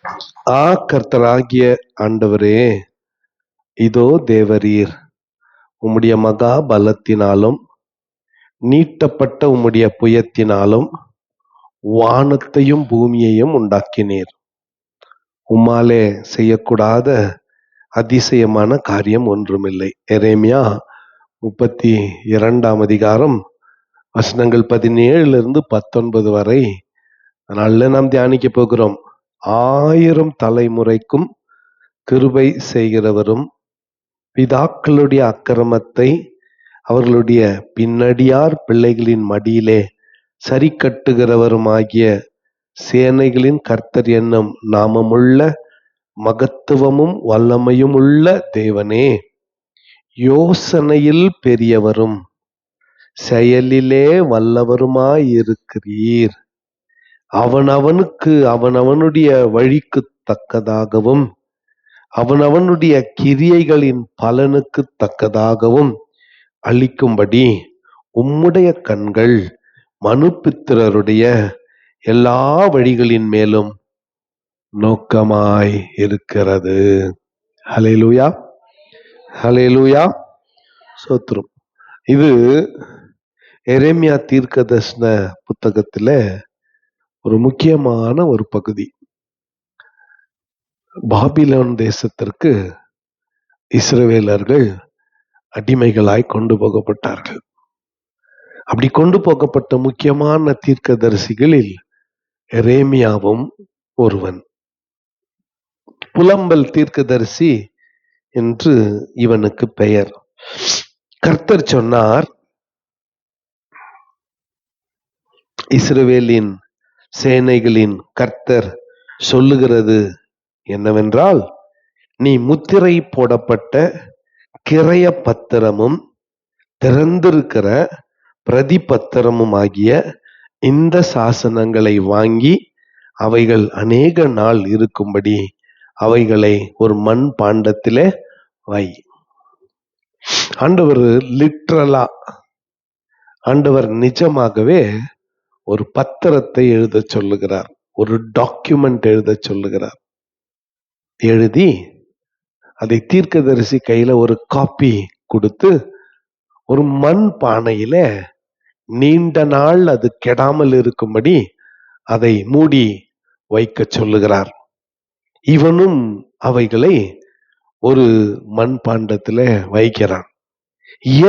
கர்த்தராகிய ஆண்டவரே, இதோ தேவரீர் உம்முடைய மகா பலத்தினாலும் நீட்டப்பட்ட உம்முடைய புயத்தினாலும் வானத்தையும் பூமியையும் உண்டாக்கினீர். உம்மாலே செய்யக்கூடாத அதிசயமான காரியம் ஒன்றுமில்லை. எரேமியா 32 அதிகாரம் வசனங்கள் 17-19 வரை நாள்ல நாம் தியானிக்க போகிறோம். 1000 தலைமுறைக்கும் கிருபை செய்கிறவரும் பிதாக்களுடைய அக்கிரமத்தை அவர்களுடைய பின்னடியார் பிள்ளைகளின் மடியிலே சரி கட்டுகிறவருமாகிய சேனைகளின் கர்த்தர் என்னும் நாமமுள்ள மகத்துவமும் வல்லமையும் உள்ள தேவனே, யோசனையில் பெரியவரும் செயலிலே வல்லவருமாயிருக்கிறீர். அவனவனுக்கு அவனவனுடைய வழிக்கு தக்கதாகவும் அவனவனுடைய கிரியைகளின் பலனுக்கு தக்கதாகவும் அளிக்கும்படி உம்முடைய கண்கள் மனுபுத்திரருடைய எல்லா வழிகளின் மேலும் நோக்கமாய் இருக்கிறது. ஹல்லேலூயா, ஹல்லேலூயா, ஸ்தோத்திரம். இது எரேமியா தீர்க்கதரிசன புத்தகத்துல ஒரு முக்கியமான ஒரு பகுதி. பாபிலோன் தேசத்திற்கு இஸ்ரவேலர்கள் அடிமைகளாய் கொண்டு போகப்பட்டார்கள். அப்படி கொண்டு போகப்பட்ட முக்கியமான தீர்க்கதரிசிகளில் எரேமியாவும் ஒருவன். புலம்பல் தீர்க்கதரிசி என்று இவனுக்கு பெயர். கர்த்தர் சொன்னார், இஸ்ரவேலின் சேனைகளின் கர்த்தர் சொல்லுகிறது என்னவென்றால், நீ முத்திரை போடப்பட்ட கிரய பத்திரமும் திறந்திருக்கிற பிரதிபத்திரமும் ஆகிய இந்த சாசனங்களை வாங்கி அவைகள் அநேக நாள் இருக்கும்படி அவைகளை ஒரு மண் பாண்டத்திலே வை. ஆண்டவர் லிட்ரலா, ஆண்டவர் நிஜமாகவே ஒரு பத்திரத்தை எழுத சொல்லுகிறார், ஒரு டாக்குமெண்ட் எழுத சொல்லுகிறார். எழுதி அதை தீர்க்கதரிசி கையில ஒரு காப்பி கொடுத்து ஒரு மண் பானையில நீண்ட நாள் அது கெடாமல் இருக்கும்படி அதை மூடி வைக்க சொல்லுகிறார். இவனும் அவைகளை ஒரு மண் பாண்டத்துல வைக்கிறான்.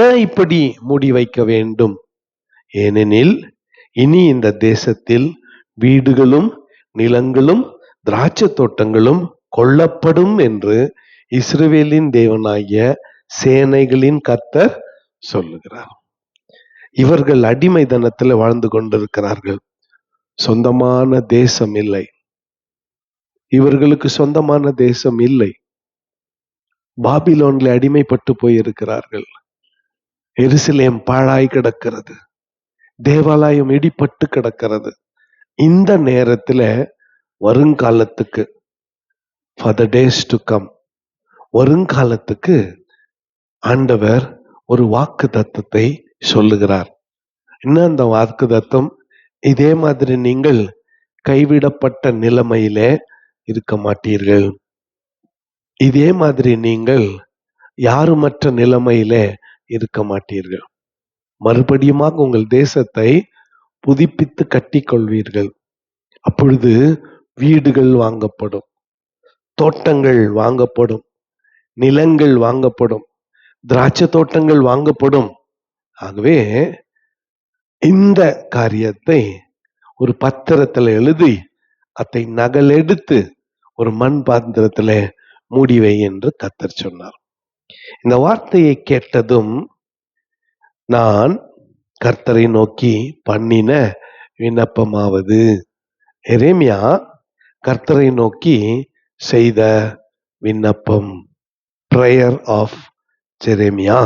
ஏன் இப்படி மூடி வைக்க வேண்டும்? ஏனெனில் இனி இந்த தேசத்தில் வீடுகளும் நிலங்களும் திராட்சை தோட்டங்களும் கொல்லப்படும் என்று இஸ்ரவேலின் தேவனாகிய சேனைகளின் கர்த்தர் சொல்லுகிறார். இவர்கள் அடிமைத்தனத்தில் வாழ்ந்து கொண்டிருக்கிறார்கள். சொந்தமான தேசம் இல்லை. இவர்களுக்கு சொந்தமான தேசம் இல்லை. பாபிலோன்ல அடிமைப்பட்டு போயிருக்கிறார்கள். எருசலேம் பாழாய் கிடக்கிறது. தேவாலயம் இடிபட்டு கிடக்கிறது. இந்த நேரத்துல வருங்காலத்துக்கு, for the days to come, வருங்காலத்துக்கு ஆண்டவர் ஒரு வாக்கு தத்தத்தை சொல்லுகிறார். என்ன அந்த வாக்கு தத்தம்? இதே மாதிரி நீங்கள் கைவிடப்பட்ட நிலைமையிலே இருக்க மாட்டீர்கள். இதே மாதிரி நீங்கள் யாருமற்ற நிலைமையிலே இருக்க மாட்டீர்கள். மறுபடியுமாக உங்கள் தேசத்தை புதுப்பித்து கட்டிக்கொள்வீர்கள். அப்பொழுது வீடுகள் வாங்கப்படும், தோட்டங்கள் வாங்கப்படும், நிலங்கள் வாங்கப்படும், திராட்சை தோட்டங்கள் வாங்கப்படும். ஆகவே இந்த காரியத்தை ஒரு பத்திரத்துல எழுதி அதை நகலெடுத்து ஒரு மண் பாத்திரத்துல மூடிவை என்று கர்த்தர் சொன்னார். இந்த வார்த்தையை கேட்டதும் நான் கர்த்தரை நோக்கி பண்ணின விண்ணப்பமாவது, எரேமியா கர்த்தரை நோக்கி செய்த விண்ணப்பம், பிரேயர் ஆஃப் ஜெரேமியா.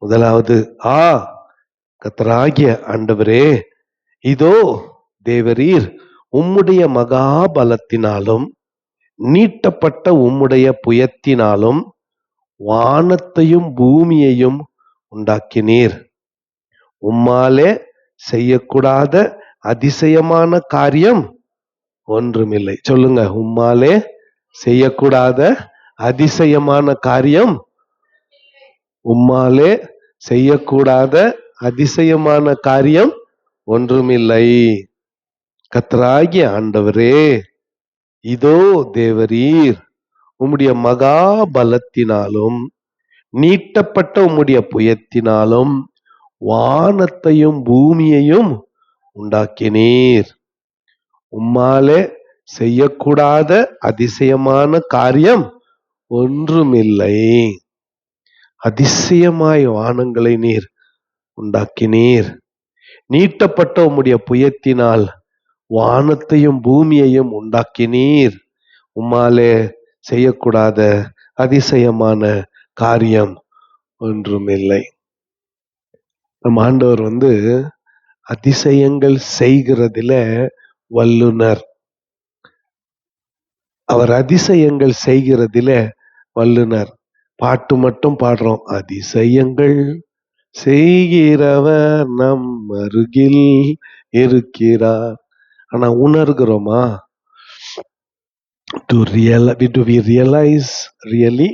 முதலாவது, கர்த்தராகிய ஆண்டவரே, இதோ தேவரீர் உம்முடைய மகாபலத்தினாலும் நீட்டப்பட்ட உம்முடைய புயத்தினாலும் வானத்தையும் பூமியையும் உண்டாக்கினீர். உம்மாலே செய்யக்கூடாத அதிசயமான காரியம் ஒன்றுமில்லை. சொல்லுங்க, உம்மாலே செய்யக்கூடாத அதிசயமான காரியம், உம்மாலே செய்யக்கூடாத அதிசயமான காரியம் ஒன்றுமில்லை. கர்த்தராகிய ஆண்டவரே, இதோ தேவரீர் உம்முடைய மகா பலத்தினாலும் நீட்டப்பட்ட உம்முடைய புயத்தினாலும் வானத்தையும் பூமியையும் உண்டாக்கினீர். உம்மாலே செய்யக்கூடாத அதிசயமான காரியம் ஒன்றுமில்லை. அதிசயமாய் வானங்களை நீர் உண்டாக்கினீர். நீட்டப்பட்ட உம்முடைய புயத்தினால் வானத்தையும் பூமியையும் உண்டாக்கினீர். உம்மாலே செய்யக்கூடாத அதிசயமான காரியம் ஒன்றுமில்லை. நம் ஆண்டவர் அதிசயங்கள் செய்கிறதுல வல்லுனர். அவர் அதிசயங்கள் செய்கிறதுல வல்லுனர். பாட்டு மட்டும் பாடுறோம், அதிசயங்கள் செய்கிறவர் நம் அருகில் இருக்கிறார். ஆனா உணர்கிறோமா? Do we realize really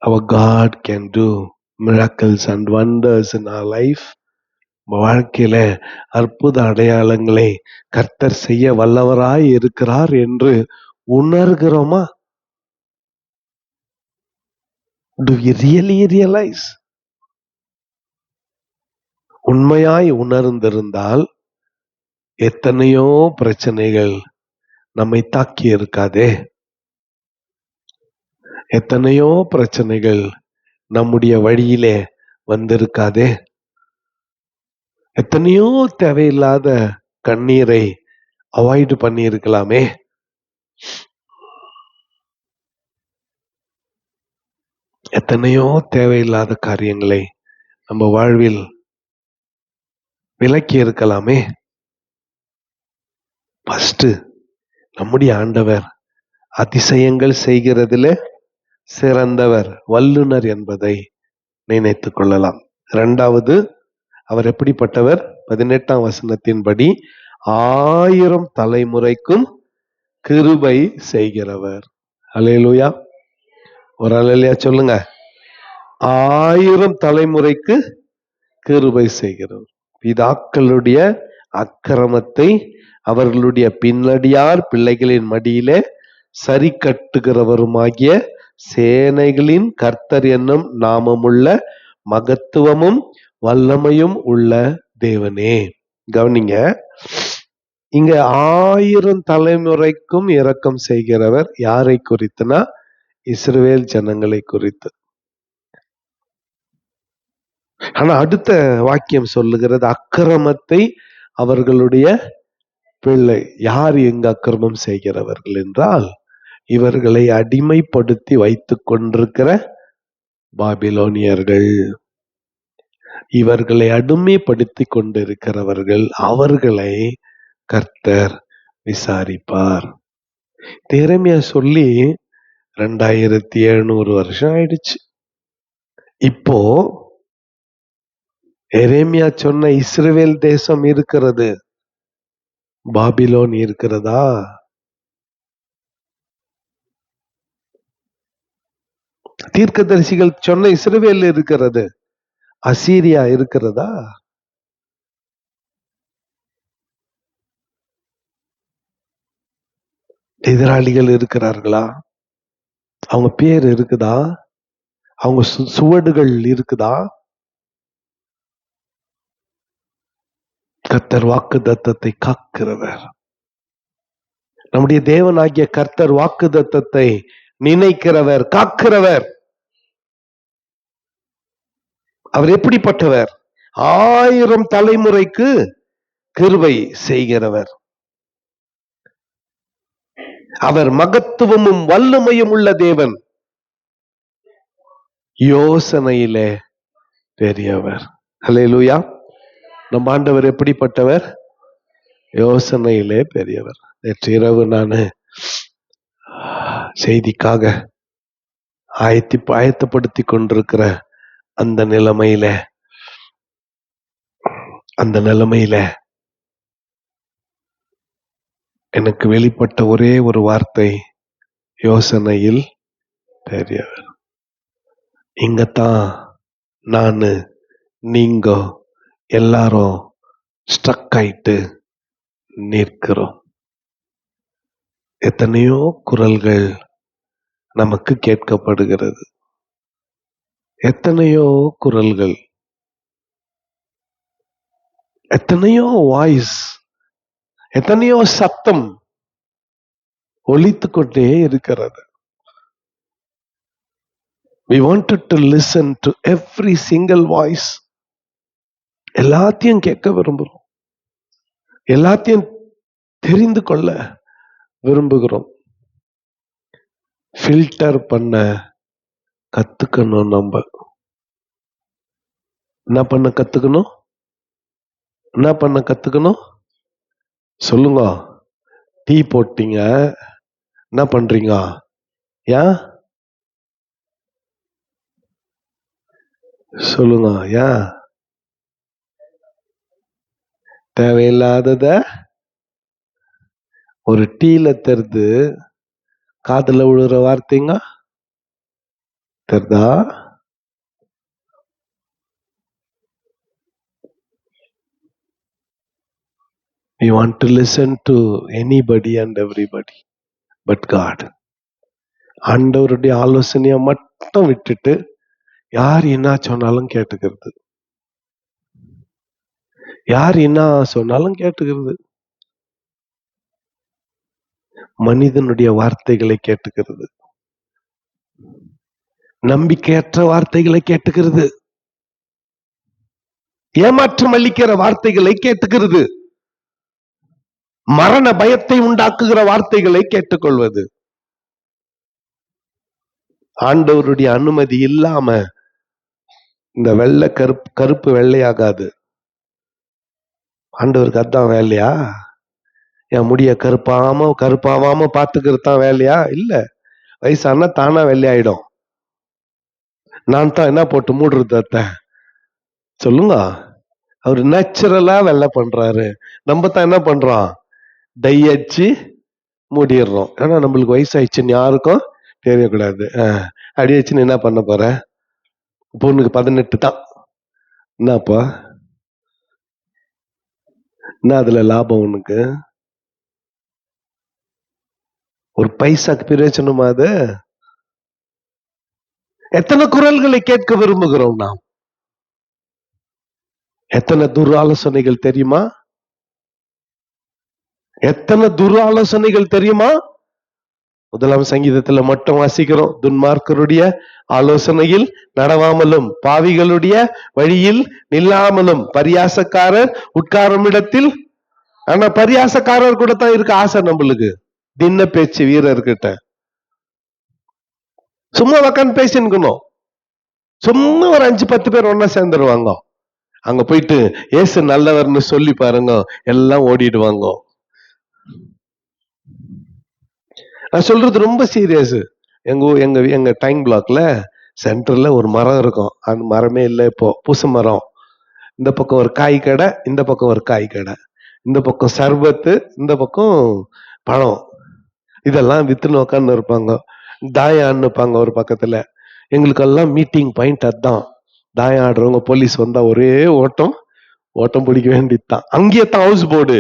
our God can do miracles and wonders in our life? வாழ்க்கையில அற்புத அடையாளங்களை கர்த்தர் செய்ய வல்லவராய் இருக்கிறார் என்று உணர்கிறோமா? Do we really realize? உண்மையாய் உணர்ந்திருந்தால் எத்தனையோ பிரச்சனைகள் நம்மை தாக்கி இருக்காதே. எத்தனையோ பிரச்சனைகள் நம்முடைய வழியிலே வந்திருக்காதே. எத்தனையோ தேவையில்லாத கண்ணீரை அவாய்ட் பண்ணி இருக்கலாமே. எத்தனையோ தேவையில்லாத காரியங்களை நம்ம வாழ்வில் விலக்கி இருக்கலாமே. ஃபர்ஸ்ட் நம்முடைய ஆண்டவர் அதிசயங்கள் செய்கிறதுல சிறந்தவர், வல்லுனர் என்பதை நினைத்துக் கொள்ளலாம். இரண்டாவது, அவர் எப்படிப்பட்டவர்? 18ஆம் வசனத்தின்படி 1000 தலைமுறைக்கும் கிருபை செய்கிறவர். அல்லேலூயா. ஒரு அல்லேலூயா சொல்லுங்க. 1000 தலைமுறைக்கு கிருபை செய்கிறவர். பிதாக்களுடைய அக்கிரமத்தை அவர்களுடைய பின்னடியார் பிள்ளைகளின் மடியிலே சரி கட்டுகிறவருமாகிய சேனைகளின் கர்த்தர் என்னும் நாமமுள்ள மகத்துவமும் வல்லமையும் உள்ள தேவனே. கவனிங்க, இங்க 1000 தலைமுறைக்கும் இரக்கம் செய்கிறவர் யாரை குறித்துனா, இஸ்ரவேல் ஜனங்களை குறித்து. ஆனா அடுத்த வாக்கியம் சொல்லுகிறது, அக்கிரமத்தை அவர்களுடைய பிள்ளை. யார் எங்க அக்கிரமம் செய்கிறவர்கள் என்றால், இவர்களை அடிமைப்படுத்தி வைத்துக் கொண்டிருக்கிற பாபிலோனியர்கள். இவர்களை அடிமைப்படுத்தி கொண்டிருக்கிறவர்கள், அவர்களை கர்த்தர் விசாரிப்பார். எரேமியா சொல்லி 2700 வருஷம் ஆயிடுச்சு. இப்போ எரேமியா சொன்ன இஸ்ரவேல் தேசம் இருக்கிறது, பாபிலோன் இருக்கிறதா? தீர்க்கதரிசிகள் சொன்ன இஸ்ரவேல் இருக்கிறது, அசீரியா இருக்கிறதா? எதிராளிகள் இருக்கிறார்களா? அவங்க பேர் இருக்குதா? அவங்க சுவடுகள் இருக்குதா? கர்த்தர் வாக்குத்தத்தத்தை காக்கிறவர். நம்முடைய தேவனாகிய கர்த்தர் வாக்குத்தத்தத்தை நினைக்கிறவர், காக்கிறவர். அவர் எப்படிப்பட்டவர்? 1000 தலைமுறைக்கு கிருபை செய்கிறவர். அவர் மகத்துவமும் வல்லமையும் உள்ள தேவன். யோசனையிலே பெரியவர். அல்லேலூயா. நம் ஆண்டவர் எப்படிப்பட்டவர்? யோசனையிலே பெரியவர். நேற்று இரவு நான் செய்திக்காக ஆயத்தப்படுத்தி கொண்டிருக்கிற அந்த நிலைமையில எனக்கு வெளிப்பட்ட ஒரே ஒரு வார்த்தை, யோசனையில் பெரியவர். இங்கத்தான் நானு நீங்க எல்லாரும் ஸ்ட்ரக் ஆயிட்டு நிற்கிறோம். எத்தனையோ குரல்கள் நமக்கு கேட்கப்படுகிறது, எத்தனையோ குரல்கள், எத்தனையோ வாய்ஸ், எத்தனையோ சத்தம் ஒலித்துக் கொண்டே இருக்கிறது. We wanted to listen to every single voice. எல்லாத்தையும் கேட்க விரும்புகிறோம், எல்லாத்தையும் தெரிந்து கொள்ள விரும்புகிறோம். ஃபில்டர் பண்ண கத்துக்கணும். நம்ம என்ன பண்ண கத்துக்கணும்? என்ன பண்ண கத்துக்கணும்? சொல்லுங்க. டீ போட்டீங்க, என்ன பண்றீங்க? ஏன் சொல்லுங்க. ஏன் தேவையில்லாதத ஒரு டீல தெரிது, காதுல விழுற வார்த்தைங்க தெரிதா? We want to listen to anybody and everybody but God. ஆண்டவருடைய ஆலோசனைய மட்டும் விட்டுட்டு யார் என்ன சொன்னாலும் கேட்டுக்கிறது, யார் என்ன சொன்னாலும் கேட்டுக்கிறது, மனிதனுடைய வார்த்தைகளை கேட்டுக்கிறது, நம்பிக்கையற்ற வார்த்தைகளை கேட்டுக்கிறது, ஏமாற்றம் அளிக்கிற வார்த்தைகளை கேட்டுக்கிறது, மரண பயத்தை உண்டாக்குகிற வார்த்தைகளை கேட்டுக்கொள்வது. ஆண்டவருடைய அனுமதி இல்லாம இந்த வெள்ளை கருப்பு வெள்ளையாகாது. ஆண்டவருக்கு அதான் வேலையா? என் முடிய கருப்பாவாம பாத்துக்கிறது தான் வேலையா? இல்ல. வயசானா தானா வெள்ளையாயிடும். நான் தான் என்ன போட்டு மூடுறது? சொல்லுங்க. அவர் நேச்சுரலா வெள்ளை பண்றாரு, நம்ம தான் என்ன பண்றோம்? டை அடிச்சு மூடிடுறோம். ஏன்னா நம்மளுக்கு வயசாயிடுச்சுன்னு யாருக்கும் தெரியக்கூடாது. அடி வச்சுன்னு என்ன பண்ண போற? பொண்ணுக்கு 18 தான். என்னப்பா என்ன அதுல லாபம் உனக்கு? ஒரு பைசாக்கு பிரயோஜனமா அது? எத்தனை குரல்களை கேட்க விரும்புகிறோம் நாம்? எத்தனை துராலோசனைகள் தெரியுமா? எத்தனை துராலோசனைகள் தெரியுமா? 1ஆம் சங்கீதத்துல மட்டும் வாசிக்கிறோம், துன்மார்க்கருடைய ஆலோசனையில் நடவாமலும் பாவிகளுடைய வழியில் நில்லாமலும் பரியாசக்காரர் உட்காரும் இடத்தில். ஆனா பரியாசக்காரர் கூட தான் இருக்கு ஆசை நம்மளுக்கு. தின்ன பேச்சு வீரர்கிட்ட சும்மா உக்காந்து பேசிக்கணும். சும்மா ஒரு 5-10 பேர் ஒன்னா சேர்ந்துருவாங்க. அங்க போயிட்டு ஏசு நல்லவர்னு சொல்லி பாருங்க, எல்லாம் ஓடிடுவாங்க. நான் சொல்றது ரொம்ப சீரியஸ். எங்க டைம் பிளாக்ல சென்டர்ல ஒரு மரம் இருக்கும். அந்த மரமே இல்லை இப்போ, புச மரம். இந்த பக்கம் ஒரு காய் கடை, இந்த பக்கம் ஒரு காய் கடை, இந்த பக்கம் சர்பத்து, இந்த பக்கம் பழம். இதெல்லாம் வித்துன்னு உக்காந்து இருப்பாங்க. தாயம் இருப்பாங்க ஒரு பக்கத்துல. எங்களுக்கெல்லாம் மீட்டிங் பாயிண்ட் அதுதான். தாயம் ஆடுறவங்க போலீஸ் வந்தா ஒரே ஓட்டம் பிடிக்க வேண்டியதுதான். அங்கேயே தான் ஹவுஸ் போர்டு,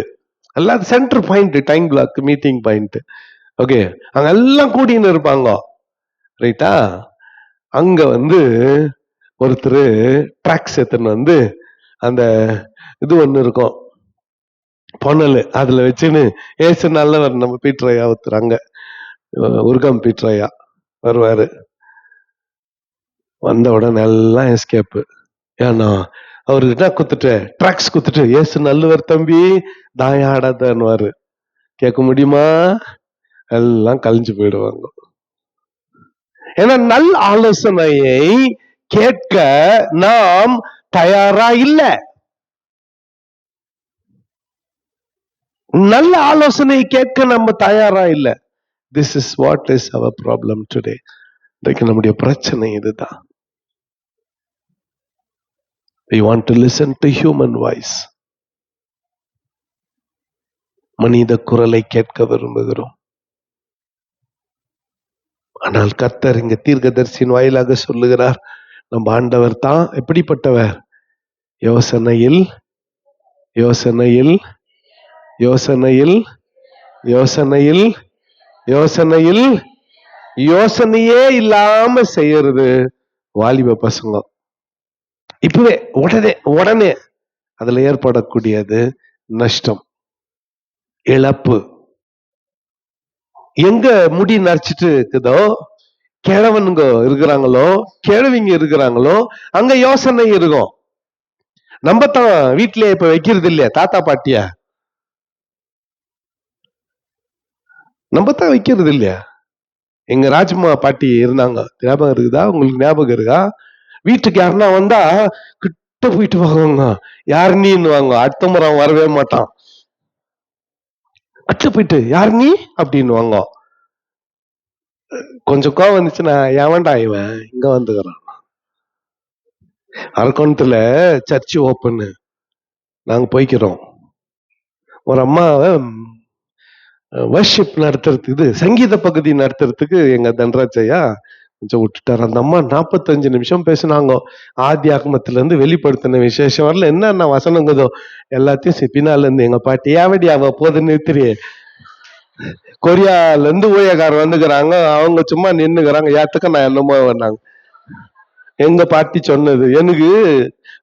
எல்லாம் centre point, time block meeting point. Okay, அங்க எல்லாம் கூட்டின்னு இருப்பாங்க. ரைட்டா? அங்க ஒருத்தர் ட்ராக்ஸ் எடுத்துன்னு அந்த இது ஒண்ணு இருக்கும், பொன்னல், அதுல வச்சுன்னு ஏசு நல்லவர் நம்ம பீட்ரையா ஒருத்தர் அங்க உருகம் பீட்ரையா வருவாரு. வந்த உடனே எல்லாம் எஸ்கேப்பு. ஏன்னா அவர்கிட்ட குத்துட்டு ட்ராக்ஸ் குத்துட்டு ஏசு நல்லவர் தம்பி தாயம் ஆடாதன்னுவாரு. கேட்க முடியுமா? எல்லாம் கழிஞ்சு போயிடுவாங்க. ஏன்னா நல் ஆலோசனையை கேட்க நாம் தயாரா இல்ல. நல்ல ஆலோசனையை கேட்க நம்ம தயாரா இல்ல. This is what is our problem today. இன்றைக்கு நம்முடைய பிரச்சனை இதுதான். We want to listen to human voice. மனித குரலை கேட்க விரும்புகிறோம். ஆனால் கர்த்தர் இங்க தீர்க்கதரிசியின் வாயிலாக சொல்லுகிறார், நம்ம ஆண்டவர் தான் எப்படிப்பட்டவர்? யோசனையில் யோசனையில் யோசனையில் யோசனையில் யோசனையில் யோசனையே இல்லாம செய்யறது வாலிப பசங்க. இப்பவே உடனே உடனே அதுல ஏற்படக்கூடியது நஷ்டம், இழப்பு. எங்க முடி நரைச்சிட்டு இருக்குதோ, கிழவனுங்க இருக்கிறாங்களோ, கிழவிங்க இருக்கிறாங்களோ, அங்க யோசனை இருக்கும். நம்ம தான் வீட்லயே இப்ப வைக்கிறது இல்லையா தாத்தா பாட்டிய, நம்ம தான் வைக்கிறது இல்லையா? எங்க ராஜ்மா பாட்டி இருந்தாங்க, ஞாபகம் இருக்குதா? உங்களுக்கு ஞாபகம் இருக்கா? வீட்டுக்கு யாருன்னா வந்தா கிட்ட போயிட்டு வாங்க, யார் நீன்னு வாங்க. அடுத்த முறை அவன் வரவே மாட்டான். கிட்ட போயிட்டு யார் நீ அப்படின்னு வாங்க. கொஞ்சம் கோவம் வந்துச்சுன்னா, எவன்டா இவன் இங்க வந்துக்கிறான். அரக்கோணத்துல சர்ச் ஓப்பன், நாங்க போய்க்கிறோம். ஒரு அம்மாவை வர்ஷிப் நடத்துறதுக்கு, சங்கீத பகுதி நடத்துறதுக்கு எங்க தன்ராஜையா கொஞ்சம் விட்டுட்டாரு. அந்த அம்மா 45 நிமிஷம் பேசினாங்க. ஆதி ஆகமத்துல இருந்து வெளிப்படுத்தின விசேஷம் வரல, என்னென்ன வசனங்கதோ எல்லாத்தையும் பின்னால இருந்து எங்க பாட்டி ஏவடி அவ போது நிறுத்திரி, கொரியால இருந்து ஊழியக்காரர் வந்துக்கிறாங்க, அவங்க சும்மா நின்னுக்கிறாங்க, ஏத்துக்க நான் என்னமோ வந்தாங்க. எங்க பாட்டி சொன்னது, எனக்கு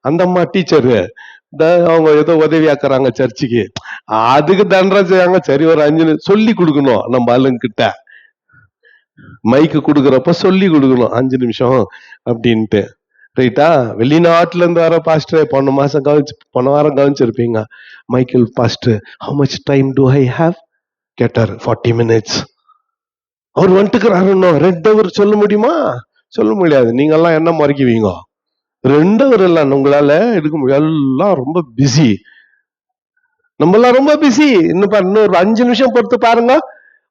அந்த அம்மா டீச்சரு, அவங்க ஏதோ உதவியாக்குறாங்க சர்ச்சுக்கு, அதுக்கு தண்டனை. சரி ஒரு 5 சொல்லி கொடுக்கணும் நம்ம ஆளுங்கிட்ட, மைக்கு கொடுக்கறப்ப சொல்லி கொடுக்கணும் 5 நிமிஷம் அப்படின்ட்டு. ரைட்டா? வெளிநாட்டுல இருந்து வர பாஸ்டர் போன வாரம் கவனிச்சிருப்பீங்க. Michael pastor, how much time do I have கேட்டாரு. 40 minutes. அவர் வந்துட்டுக்கிறாரு. 2 hour சொல்ல முடியுமா? சொல்ல முடியாது. நீங்க எல்லாம் என்ன மறைக்குவீங்க? 2 hour எல்லாம் உங்களால எடுக்க முடியாது, எல்லாம் ரொம்ப பிஸி. நம்ம எல்லாம் ரொம்ப பிஸி. இன்னொரு 5 நிமிஷம் பொறுத்து பாருங்க,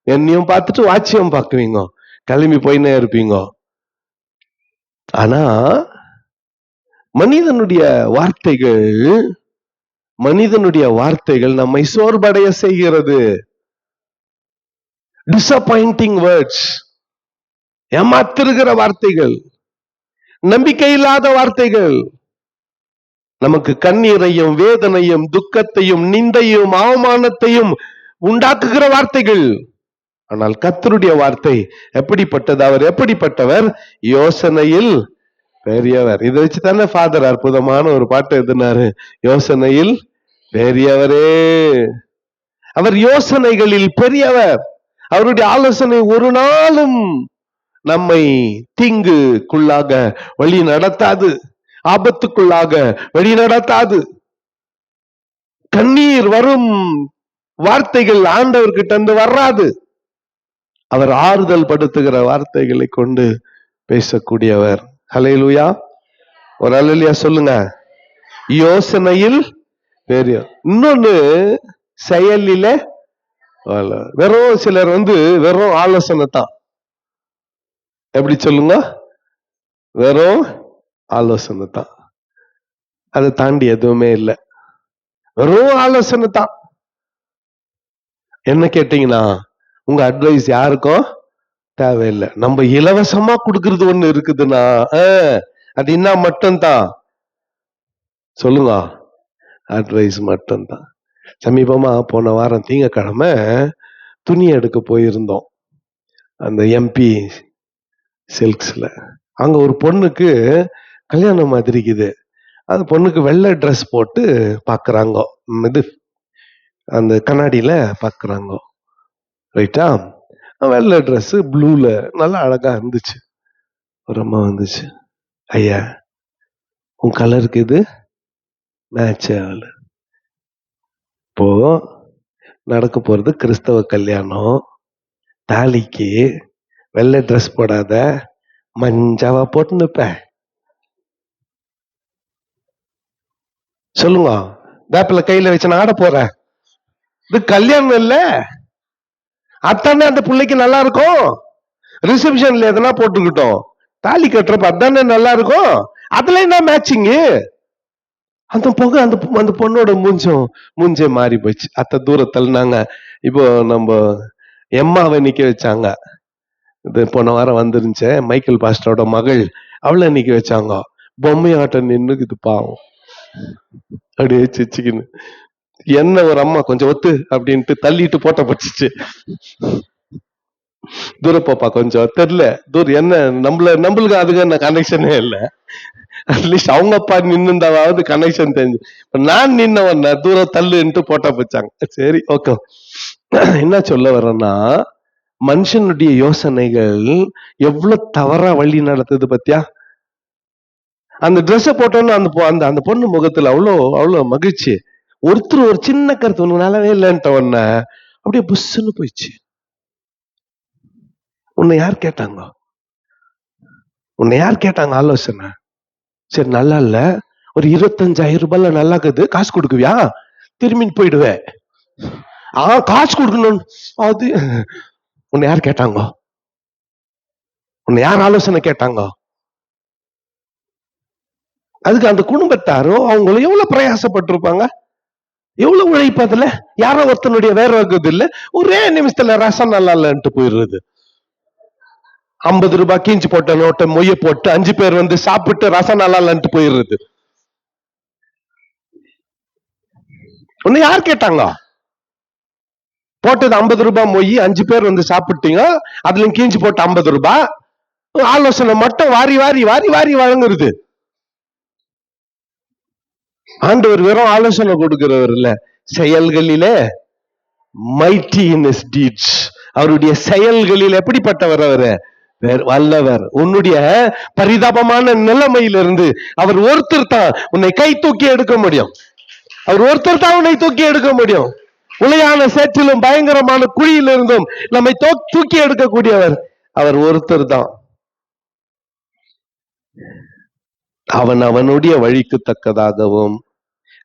என்னையும் பார்த்துட்டு வாட்சியம் பார்க்குவீங்க, கிளம்பி போயினே இருப்பீங்க. ஆனா மனிதனுடைய வார்த்தைகள் நம்மை சோர்வடைய செய்கிறது. டிசப்பாயிண்டிங் வேர்ட்ஸ், ஏமாத்திருக்கிற வார்த்தைகள், நம்பிக்கை இல்லாத வார்த்தைகள், நமக்கு கண்ணீரையும் வேதனையும் துக்கத்தையும் நிந்தையும் அவமானத்தையும் உண்டாக்குகிற வார்த்தைகள். ஆனால் கர்த்தருடைய வார்த்தை எப்படிப்பட்டது? அவர் எப்படிப்பட்டவர்? யோசனையில் பெரியவர். இதை வச்சுதானே ஃபாதர் அற்புதமான ஒரு பாட்டு எழுதினாரு, யோசனையில் பெரியவரே. அவர் யோசனைகளில் பெரியவர். அவருடைய ஆலோசனை ஒரு நாளும் நம்மை தீங்குக்குள்ளாக வழி நடத்தாது, ஆபத்துக்குள்ளாக வழி நடத்தாது. கண்ணீர் வரும் வார்த்தைகள் ஆண்டவர்கிட்ட இருந்து வராது. அவர் ஆறுதல் படுத்துகிற வார்த்தைகளை கொண்டு பேசக்கூடியவர். ஹல்லேலூயா. ஒரு அல்லேலூயா சொல்லுங்க. யோசனையில் பெரிய. இன்னொன்னு செயலில, வெறும் சிலர் வெறும் ஆலோசனை தான். எப்படி சொல்லுங்க? வெறும் ஆலோசனை தான், அதை தாண்டி எதுவுமே இல்லை. வெறும் ஆலோசனை தான். என்ன கேட்டீங்கன்னா, உங்க அட்வைஸ் யாருக்கும் தேவையில்லை. நம்ம இலவசமா கொடுக்கறது ஒண்ணு இருக்குதுன்னா அது என்ன மட்டும்தான் சொல்லுங்க, அட்வைஸ் மட்டும்தான். சமீபமா போன வாரம் திங்கட்கிழமை துணி எடுக்க போயிருந்தோம், அந்த MP சில்க்ஸ்ல. அங்க ஒரு பொண்ணுக்கு கல்யாணம் மாதிரிக்குது. அந்த பொண்ணுக்கு வெள்ளை ட்ரெஸ் போட்டு பாக்குறாங்க, இது அந்த கண்ணாடியில பாக்குறாங்க. ரைட்டா? வெள்ளை ட்ரெஸ் ப்ளூல நல்லா அழகா இருந்துச்சு. ஒரு அம்மா வந்துச்சு, ஐயா உன் கலருக்கு இது மேட்ச் ஆகல. இப்போ நடக்க போறது கிறிஸ்தவ கல்யாணம், தாலிக்கு வெள்ளை ட்ரெஸ் போடாத, மஞ்சாவா போட்டு நிப்ப. சொல்லுங்க, வேப்பில கையில வச்சு நான் ஆட போறேன், இது கல்யாணம் இல்ல. அத்தானே அந்த பிள்ளைக்கு நல்லா இருக்கும். ரிசப்ஷன்ல எதனா போட்டுக்கிட்டோம், தாலி கட்டுறப்ப அதானே நல்லா இருக்கும். அதுல என்ன மேட்சிங்? அந்த புகை அந்த அந்த பொண்ணோட மூஞ்சே மாறி போச்சு. அத்த தூரத்தள்ளினாங்க. இப்போ நம்ம எம்மாவை நிக்க வச்சாங்க. இது போன வாரம் வந்துருந்துச்சே மைக்கேல் பாஸ்டரோட மகள், அவளை நிக்க வச்சாங்க. பொம்மையாட்டம் நின்னுக்குது பாவம், அப்படியே சிச்சுக்கின்னு. என்ன ஒரு அம்மா கொஞ்சம் ஒத்து அப்படின்ட்டு தள்ளிட்டு போட்ட பட்டுச்சு. தூர பாப்பா கொஞ்சம் தெரியல தூர் என்ன நம்மளுக்கு அதுக்கு என்ன கனெக்ஷனே இல்லை. அட்லீஸ்ட் அவங்க அப்பா நின்னுந்தாவது கனெக்ஷன் தெரிஞ்சு. நான் நின்னவன் தூரம் தள்ளுன்ட்டு போட்டா போச்சாங்க. சரி ஓகே. என்ன சொல்ல வர்றேன்னா, மனுஷனுடைய யோசனைகள் எவ்வளவு தவறா வழி நடத்துது பத்தியா. அந்த ட்ரெஸ் போட்டோன்னு அந்த அந்த பொண்ணு முகத்துல அவ்வளவு மகிழ்ச்சி. ஒருத்தர் ஒரு சின்ன கருத்து ஒண்ணு நல்லாவே இல்லைன்ட்ட உடனே அப்படியே புஷ்ன்னு போயிடுச்சு. உன்னை யார் கேட்டாங்க? உன்னை யார் கேட்டாங்க ஆலோசனை? சரி நல்லா இல்ல, ஒரு 25,000 ரூபாய்ல நல்லா இருக்குது, காசு கொடுக்குவியா? திரும்பி போயிடுவேன். காசு கொடுக்கணும். அது உன்னை யார் கேட்டாங்க? உன்னை யார் ஆலோசனை கேட்டாங்க? அதுக்கு அந்த குடும்பத்தாரும் அவங்களும் எவ்வளவு பிரயாசப்பட்டிருப்பாங்க, எவ்வளவு உழைப்பதுல. யாரோ ஒருத்தனுடைய வேற வகுது இல்ல, ஒரே நிமிஷத்துல ரசம் நல்லா இல்லன்ட்டு போயிடுறது. 50 ரூபாய் கீஞ்சு போட்ட நோட்டை மொய்ய போட்டு 5 பேர் வந்து சாப்பிட்டு ரசம் நல்லா இல்லன்ட்டு போயிடுறது. உன்னை யார் கேட்டாங்க? போட்டது 50 ரூபாய் மொய், 5 பேர் வந்து சாப்பிட்டீங்க, அதுல கீஞ்சு போட்டு 50 ரூபாய். ஆலோசனை மட்டும் வாரி வாரி வாரி வாரி வழங்குறது. ஆண்டவர் வெறும் ஆலோசனை கொடுக்கிறவர் இல்ல, செயல்களிலே மைட்டி இன் ஹிஸ் டீட்ஸ். அவருடைய செயல்களில் எப்படிப்பட்டவர்? அவரு வல்லவர். உன்னுடைய பரிதாபமான நிலைமையிலிருந்து அவர் ஒருத்தர் தான் உன்னை கை தூக்கி எடுக்க முடியும். அவர் ஒருத்தர் தான் உன்னை தூக்கி எடுக்க முடியும். உளையான சேற்றிலும் பயங்கரமான குழியிலிருந்தும் நம்மை தூக்கி எடுக்கக்கூடியவர் அவர் ஒருத்தர் தான். அவன் அவனுடைய வழிக்கு தக்கதாகவும்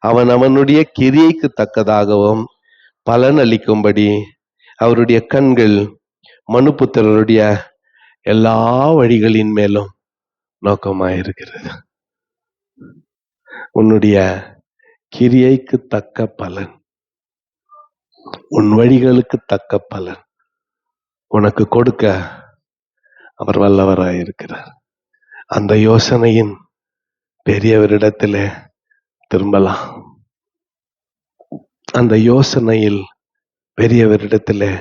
அவன் அவனுடைய கிரியைக்கு தக்கதாகவும் பலன் அளிக்கும்படி அவருடைய கண்கள் மனுபுத்திரருடைய எல்லா வழிகளின் மேலும் நோக்கமாயிருக்கிறது. உன்னுடைய கிரியைக்கு தக்க பலன், உன் வழிகளுக்கு தக்க பலன் உனக்கு கொடுக்க அவர் வல்லவராயிருக்கிறார். அந்த யோசனையின் பெரியவரிடத்திலே திரும்பலாம். அந்த யோசனையில் பெரியவரிடத்திலே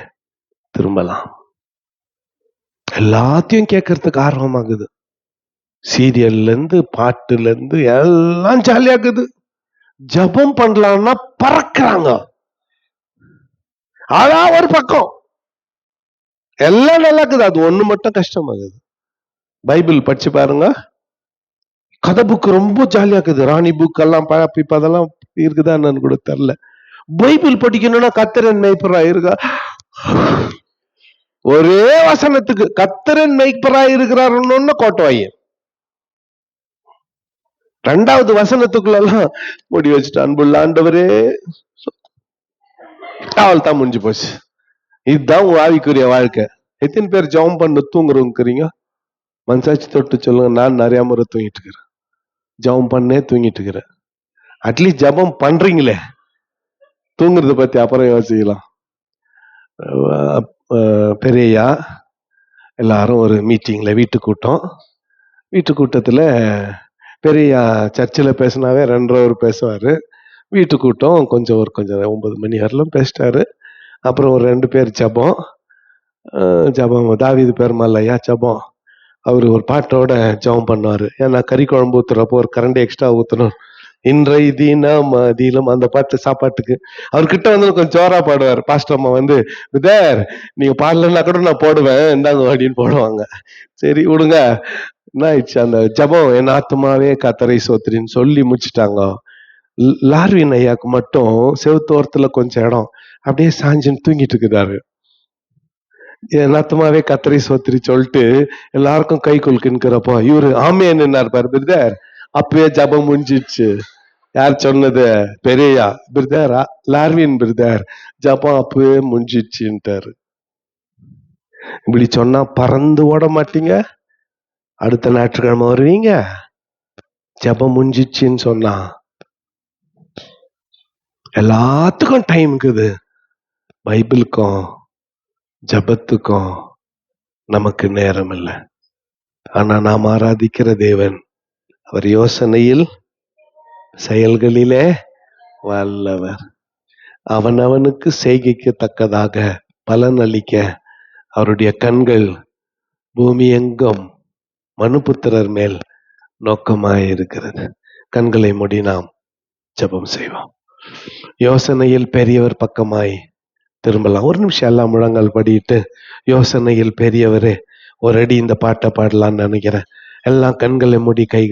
திரும்பலாம். எல்லாத்தையும் கேட்கறதுக்கு ஆர்வமாகுது. சீரியல்ல இருந்து பாட்டுல இருந்து எல்லாம் ஜாலியாக்குது. ஜபம் பண்ணலாம்னா பறக்குறாங்க. ஆனா ஒரு பக்கம் எல்லாம் நல்லா இருக்குது, அது ஒண்ணு மட்டும் கஷ்டமாகுது. பைபிள் படிச்சு பாருங்க, கதை புக் ரொம்ப ஜாலியா இருக்குது. ராணி புக் எல்லாம் இப்ப அதெல்லாம் இருக்குதா என்னன்னு கூட தெரியல. பைபிள் படிக்கணும்னா கர்த்தரின் மேய்ப்பரா இருக்கா, ஒரே வசனத்துக்கு கர்த்தரின் மேய்ப்பரா இருக்கிறாருன்னு கோட்டவாய். 2வது வசனத்துக்குள்ளெல்லாம் முடி வச்சுட்டு அன்புள்ள ஆண்டவரே அவள் தான் முடிஞ்சு போச்சு. இதுதான் உங்க ஆவிக்குரிய வாழ்க்கை. எத்தனை பேர் ஜெபம் பண்ண தூங்குறோங்கிறீங்க? மனசாட்சி தொட்டு சொல்லுங்க. நான் நிறைய முறை தூங்கிட்டு இருக்கிறேன், ஜெபம் பண்ணே தூங்கிட்டு இருக்கிறேன். அட்லீஸ்ட் ஜெபம் பண்றீங்களே, தூங்குறத பத்தி அப்புறம் யோசிக்கலாம். பெரியயா எல்லாரும் ஒரு மீட்டிங்ல, வீட்டு கூட்டத்துல பெரிய சர்ச்சில் பேசினாவே 2 hour பேசுவாரு. வீட்டு கூட்டம் கொஞ்சம் 9 மணி வரலும் பேசிட்டாரு. அப்புறம் ஒரு 2 பேர் ஜபம் தாவீது பெருமாள்யா ஜபம். அவரு ஒரு பாட்டோட ஜபம் பண்ணுவாரு. ஏன்னா கறி குழம்பு ஊத்துறப்போ ஒரு கரண்டி எக்ஸ்ட்ரா ஊத்தணும். இன்றை தினம் அதிலும் அந்த பாட்டு சாப்பாட்டுக்கு அவர்கிட்ட வந்து கொஞ்சம் ஜோரா பாடுவார். பாஸ்டர் அம்மா வந்து, விதர் நீங்க பாடலன்னா கூட நான் போடுவேன் இந்தாங்க அப்படின்னு போடுவாங்க. சரி விடுங்க. என்ன ஆயிடுச்சு, அந்த ஜபம் என் ஆத்மாவே கர்த்தரை ஸ்தோத்திரின்னு சொல்லி முடிச்சுட்டாங்க. லார்வின் ஐயாக்கு மட்டும் செவுத்தோரத்துல கொஞ்சம் இடம் அப்படியே சாஞ்சுன்னு தூங்கிட்டு இருக்குதாரு. என் ஆத்மாவே கர்த்தரை ஸ்தோத்திரி சொல்லிட்டு எல்லாருக்கும் கை குலுக்குங்கிறப்போ இவரு ஆமேன்னு இருப்பாரு. பிரதர் அப்பவே ஜபம் முடிஞ்சிடுச்சு. யார் சொன்னது? பெரியா பிரதர், லார்வின் பிரதர், ஜபம் அப்பவே முடிஞ்சிடுச்சுட்டாரு. இப்படி சொன்னா பறந்து ஓட மாட்டீங்க? அடுத்த ஞாயிற்றுக்கிழமை வருவீங்க. ஜபம் முடிஞ்சிச்சுன்னு சொன்னா எல்லாத்துக்கும் டைம் இருக்குது. பைபிளுக்கும் ஜபத்துக்கும் நமக்கு நேரம் இல்லை. ஆனா நாம் ஆராதிக்கிற தேவன் அவர் யோசனையில் செயல்களிலே வல்லவர். அவனவனுக்கு செய்கைக்கு தக்கதாக பலன் அளிக்க அவருடைய கண்கள் பூமி எங்கும் மனுபுத்திரர் மேல் நோக்கமாயிருக்கிறது. கண்களை மூடி நாம் ஜெபம் செய்வோம். யோசனையில் பெரியவர் பக்கமாய் திரும்பலாம். ஒரு நிமிஷம் எல்லாம் முழங்கால் படிட்டு, யோசனையில் பெரியவரே ஒரு அடி இந்த பாட்டை பாடலான்னு நினைக்கிறேன். எல்லாம் கண்களை மூடி கைகளை